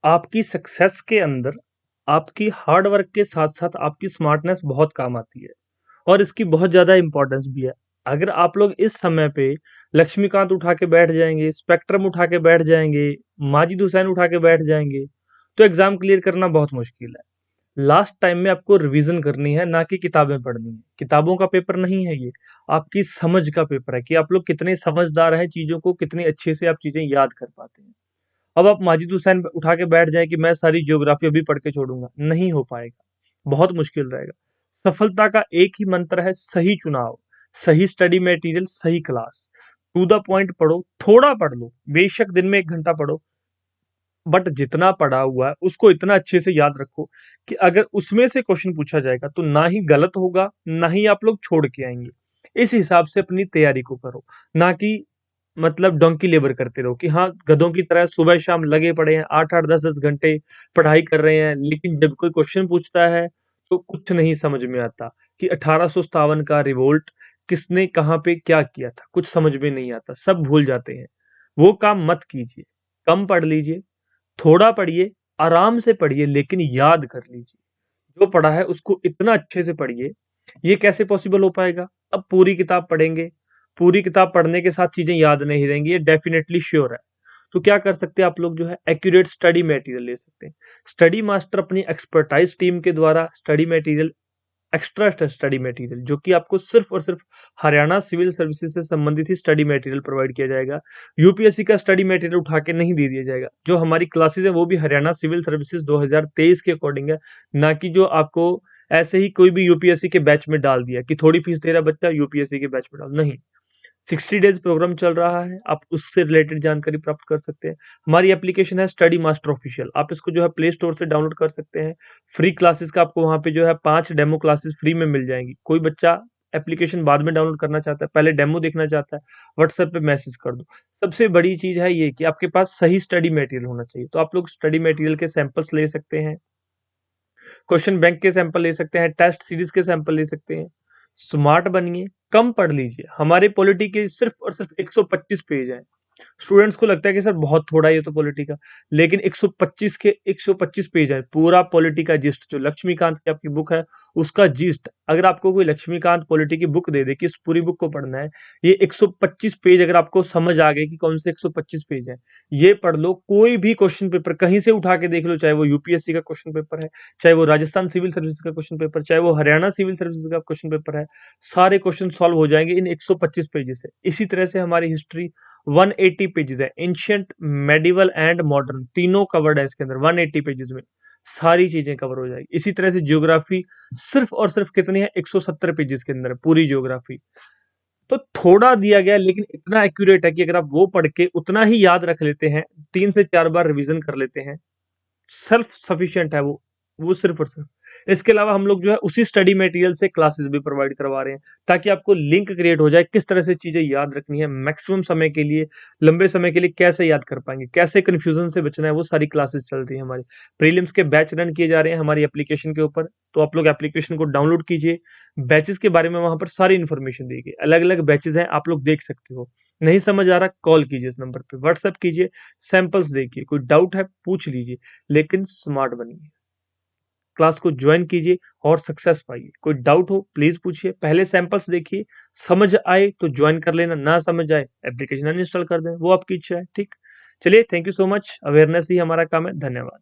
आपकी सक्सेस के अंदर आपकी हार्ड वर्क के साथ-साथ आपकी स्मार्टनेस बहुत काम आती है और इसकी बहुत ज़्यादा इम्पोर्टेंस भी है। अगर आप लोग इस समय पे लक्ष्मीकांत उठा के बैठ जाएँगे, स्पेक्ट्रम उठा के बैठ जाएँगे, माजिद हुसैन उठा के बैठ जाएँगे, तो एग्ज़ाम क्लियर करना बहुत मुश्किल है। लास्ट टाइम में आपको रिवीजन करनी है, ना कि किताबें पढ़नी है। किताबों का पेपर नहीं है ये, आपकी समझ का पेपर है कि आप लोग कितने समझदार हैं, चीज़ों को कितने अच्छे से आप चीज़ें याद कर पाते हैं। अब आप माजिद हुसैन उठा के बैठ जाएँ कि मैं सारी ज्योग्राफी अभी पढ़ के छोड़ूँगा, नहीं हो पाएगा, बहुत मुश्किल रहेगा। सफलता का एक ही मंत्र है सही चुनाव, सही स्टडी मटेरियल, सही क्लास। टू द पॉइंट पढ़ो, थोड़ा पढ़ लो, बेशक दिन में 1 घंटा पढ़ो, बट जितना पढ़ा हुआ है उसको इतना अच्छे से याद रखो कि अगर उसमें से क्वेश्चन पूछा जाएगा तो ना ही गलत होगा, ना ही आप लोग छोड़ के आएँगे। इस हिसाब से अपनी तैयारी को करो, ना कि मतलब डोंकी लेबर करते रहो कि हाँ, गधों की तरह सुबह-शाम लगे पड़े हैं, 8-8 10-10 घंटे पढ़ाई कर रहे हैं, लेकिन जब कोई क्वेश्चन पूछता है, तो कुछ नहीं समझ में आता कि 1857 का रिवोल्ट किसने कहाँ पे क्या किया था, कुछ समझ में नहीं आता, सब भूल जाते हैं। वो काम मत कीजिए, कम पढ़ लीजिए, थोड़ा पढ़िए, आराम से पढ़िए लेकिन याद कर लीजिए। जो पढ़ा है उसको इतना अच्छे से पढ़िए। ये कैसे पॉसिबल हो पाएगा? अब पूरी किताब पढ़ेंगे, पूरी किताब पढ़ने के साथ चीज़ें याद नहीं रहेंगी, ये डेफ़िनेटली श्योर है। तो क्या कर सकते हैं आप लोग जो है एक्यूरेट स्टडी मटेरियल ले सकते हैं। स्टडी मास्टर अपनी एक्सपर्टाइज़ टीम के द्वारा study material extra study material जो कि आपको सिर्फ और सिर्फ हरियाणा सिविल सर्विसेज से संबंधित ही स्टडी मटेरियल प्रोवाइड किया जाएगा। यूपीएससी का स्टडी मटेरियल उठा के नहीं दे दिया जाएगा। जो हमारी क्लासेस है वो भी हरियाणा सिविल सर्विसेज 2023 के अकॉर्डिंग है, ना कि जो आपको ऐसे ही कोई भी यूपीएससी के बैच में डाल दिया कि थोड़ी फीस दे रहा बच्चा यूपीएससी के बैच में डाल, नहीं। 60 डेज प्रोग्राम चल रहा है, आप उससे रिलेटेड जानकारी प्राप्त कर सकते हैं। हमारी एप्लीकेशन है स्टडी मास्टर ऑफिशियल, आप इसको जो है प्ले स्टोर से डाउनलोड कर सकते हैं। फ्री क्लासेस का आपको वहाँ पे जो है 5 डेमो क्लासेस फ्री में मिल जाएंगी। कोई बच्चा एप्लीकेशन बाद में डाउनलोड करना चाहता है, पहले डेमो देखना चाहता है, व्हाट्सएप पे मैसेज कर दो। सबसे बड़ी चीज़ है ये कि आपके पास सही स्टडी मटेरियल होना चाहिए, तो आप लोग स्टडी मटेरियल के सैंपल्स ले सकते हैं, क्वेश्चन बैंक के सैंपल ले सकते हैं, टेस्ट सीरीज के सैंपल ले सकते हैं। स्मार्ट बनिए, कम पढ़ लीजिए। हमारे पॉलिटी के सिर्फ और सिर्फ 125 पेज हैं। स्टूडेंट्स को लगता है कि सर बहुत थोड़ा है ये तो पॉलिटी का, लेकिन 125 पेज है पूरा पॉलिटी का जिस्ट। जो लक्ष्मीकांत की आपकी बुक है उसका जिस्ट, अगर आपको कोई लक्ष्मीकांत पॉलिटी की बुक दे दे कि इस पूरी बुक को पढ़ना है, ये 125 पेज अगर आपको समझ आ गए कि कौन से 125 पेज है, ये पढ़ लो। कोई भी क्वेश्चन पेपर कहीं से उठा के देख लो, चाहे वो यूपीएससी का क्वेश्चन पेपर है, चाहे वो राजस्थान सिविल सर्विस का क्वेश्चन पेपर, चाहे वो हरियाणा सिविल सर्विस का क्वेश्चन पेपर है, सारे क्वेश्चन सॉल्व हो जाएंगे इन 125 पेजेस से। इसी तरह से हमारी हिस्ट्री 180 पेजेस है, एंशियंट, मेडिवल एंड मॉडर्न, तीनों कवर्ड है इसके अंदर 180 पेजेस में, सारी चीजें कवर हो जाएगी। इसी तरह से ज्योग्राफी सिर्फ और सिर्फ कितनी है, 170 पेजेस के अंदर है पूरी ज्योग्राफी। तो थोड़ा दिया गया लेकिन इतना एक्यूरेट है कि अगर आप वो पढ़ के उतना ही याद रख लेते हैं, 3 से 4 बार रिवीजन कर लेते हैं, सेल्फ सफिशिएंट है वो सिर्फ और सिर्फ। इसके अलावा हम लोग जो है उसी स्टडी मटेरियल से क्लासेस भी प्रोवाइड करवा रहे हैं, ताकि आपको लिंक क्रिएट हो जाए किस तरह से चीजें याद रखनी है मैक्सिमम समय के लिए, लंबे समय के लिए कैसे याद कर पाएंगे, कैसे कंफ्यूजन से बचना है, वो सारी क्लासेस चल रही है हमारी। प्रीलिम्स के बैच रन किए जा रहे हैं हमारी एप्लीकेशन के ऊपर, तो आप लोग एप्लीकेशन को डाउनलोड कीजिए। बैचेस के बारे में वहां पर सारी इन्फॉर्मेशन दी गई, अलग अलग बैचेस हैं, आप लोग देख सकते हो। नहीं समझ आ रहा कॉल कीजिए इस नंबर पे, व्हाट्सएप कीजिए, सैंपल्स देखिए, कोई डाउट है पूछ लीजिए, लेकिन स्मार्ट बनिए। क्लास को ज्वाइन कीजिए और सक्सेस पाइए। कोई डाउट हो प्लीज पूछिए, पहले सैंपल्स देखिए, समझ आए तो ज्वाइन कर लेना, ना समझ आए एप्लीकेशन अनइंस्टॉल कर दें, वो आपकी इच्छा है। ठीक, चलिए, thank you so much. Awareness ही हमारा काम है। धन्यवाद।